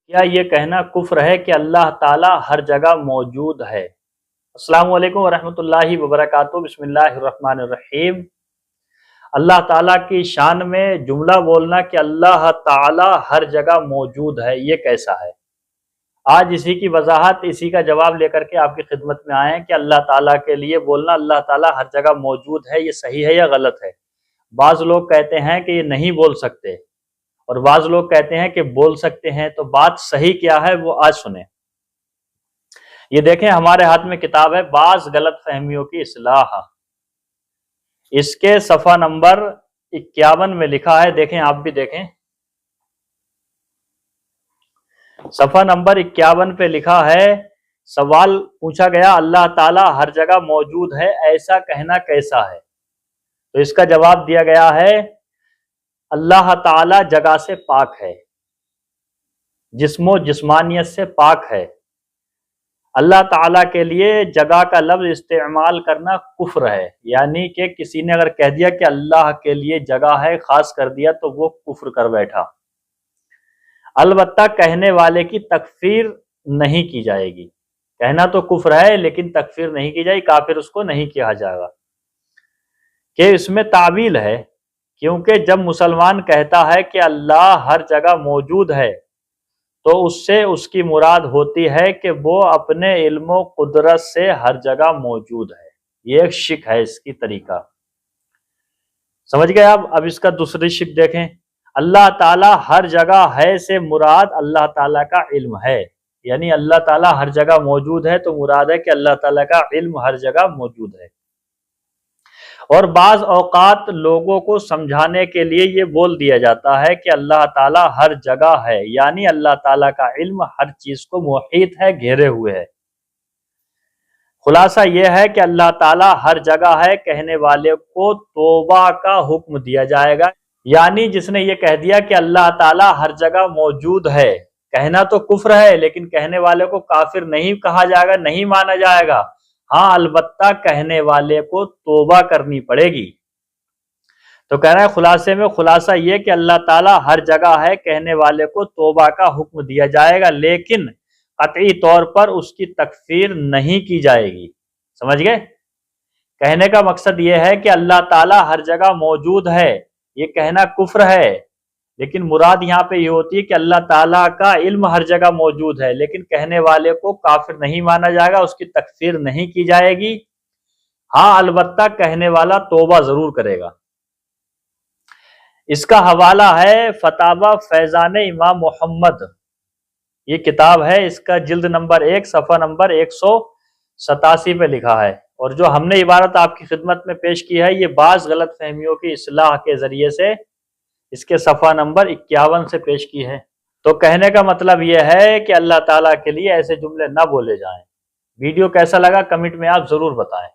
کیا یہ کہنا کفر ہے کہ اللہ تعالیٰ ہر جگہ موجود ہے؟ السلام علیکم ورحمۃ اللہ وبرکاتہ۔ بسم اللہ الرحمن الرحیم۔ اللہ تعالیٰ کی شان میں جملہ بولنا کہ اللہ تعالیٰ ہر جگہ موجود ہے، یہ کیسا ہے؟ آج اسی کی وضاحت، اسی کا جواب لے کر کے آپ کی خدمت میں آئے ہیں کہ اللہ تعالیٰ کے لیے بولنا اللہ تعالیٰ ہر جگہ موجود ہے، یہ صحیح ہے یا غلط ہے؟ بعض لوگ کہتے ہیں کہ یہ نہیں بول سکتے اور بعض لوگ کہتے ہیں کہ بول سکتے ہیں، تو بات صحیح کیا ہے وہ آج سنیں۔ یہ دیکھیں ہمارے ہاتھ میں کتاب ہے بعض غلط فہمیوں کی اصلاح، اس کے صفحہ نمبر 51 میں لکھا ہے، دیکھیں آپ بھی دیکھیں، صفحہ نمبر 51 پہ لکھا ہے، سوال پوچھا گیا اللہ تعالیٰ ہر جگہ موجود ہے، ایسا کہنا کیسا ہے؟ تو اس کا جواب دیا گیا ہے اللہ تعالیٰ جگہ سے پاک ہے، جسم و جسمانیت سے پاک ہے۔ اللہ تعالیٰ کے لیے جگہ کا لفظ استعمال کرنا کفر ہے، یعنی کہ کسی نے اگر کہہ دیا کہ اللہ کے لیے جگہ ہے، خاص کر دیا، تو وہ کفر کر بیٹھا۔ البتہ کہنے والے کی تکفیر نہیں کی جائے گی، کہنا تو کفر ہے لیکن تکفیر نہیں کی جائے گی، کافر اس کو نہیں کہا جائے گا، کہ اس میں تعویل ہے، کیونکہ جب مسلمان کہتا ہے کہ اللہ ہر جگہ موجود ہے تو اس سے اس کی مراد ہوتی ہے کہ وہ اپنے علم و قدرت سے ہر جگہ موجود ہے۔ یہ ایک شک ہے اس کی طریقہ، سمجھ گئے آپ؟ اب اس کا دوسری شک دیکھیں، اللہ تعالیٰ ہر جگہ ہے سے مراد اللہ تعالیٰ کا علم ہے، یعنی اللہ تعالیٰ ہر جگہ موجود ہے تو مراد ہے کہ اللہ تعالیٰ کا علم ہر جگہ موجود ہے۔ اور بعض اوقات لوگوں کو سمجھانے کے لیے یہ بول دیا جاتا ہے کہ اللہ تعالیٰ ہر جگہ ہے، یعنی اللہ تعالیٰ کا علم ہر چیز کو محیط ہے، گھیرے ہوئے ہے۔ خلاصہ یہ ہے کہ اللہ تعالیٰ ہر جگہ ہے کہنے والے کو توبہ کا حکم دیا جائے گا، یعنی جس نے یہ کہہ دیا کہ اللہ تعالیٰ ہر جگہ موجود ہے، کہنا تو کفر ہے لیکن کہنے والے کو کافر نہیں کہا جائے گا، نہیں مانا جائے گا، ہاں البتہ کہنے والے کو توبہ کرنی پڑے گی۔ تو کہہ رہا ہے خلاصے میں، خلاصہ یہ کہ اللہ تعالیٰ ہر جگہ ہے کہنے والے کو توبہ کا حکم دیا جائے گا، لیکن قطعی طور پر اس کی تکفیر نہیں کی جائے گی، سمجھ گئے؟ کہنے کا مقصد یہ ہے کہ اللہ تعالیٰ ہر جگہ موجود ہے، یہ کہنا کفر ہے، لیکن مراد یہاں پہ یہ ہوتی ہے کہ اللہ تعالیٰ کا علم ہر جگہ موجود ہے، لیکن کہنے والے کو کافر نہیں مانا جائے گا، اس کی تکفیر نہیں کی جائے گی، ہاں البتہ کہنے والا توبہ ضرور کرے گا۔ اس کا حوالہ ہے فتاوی فیضان امام محمد، یہ کتاب ہے، اس کا جلد نمبر 1 صفحہ نمبر 187 پہ لکھا ہے، اور جو ہم نے عبارت آپ کی خدمت میں پیش کی ہے یہ بعض غلط فہمیوں کی اصلاح کے ذریعے سے اس کے صفحہ نمبر 51 سے پیش کی ہے۔ تو کہنے کا مطلب یہ ہے کہ اللہ تعالیٰ کے لیے ایسے جملے نہ بولے جائیں۔ ویڈیو کیسا لگا کمنٹ میں آپ ضرور بتائیں۔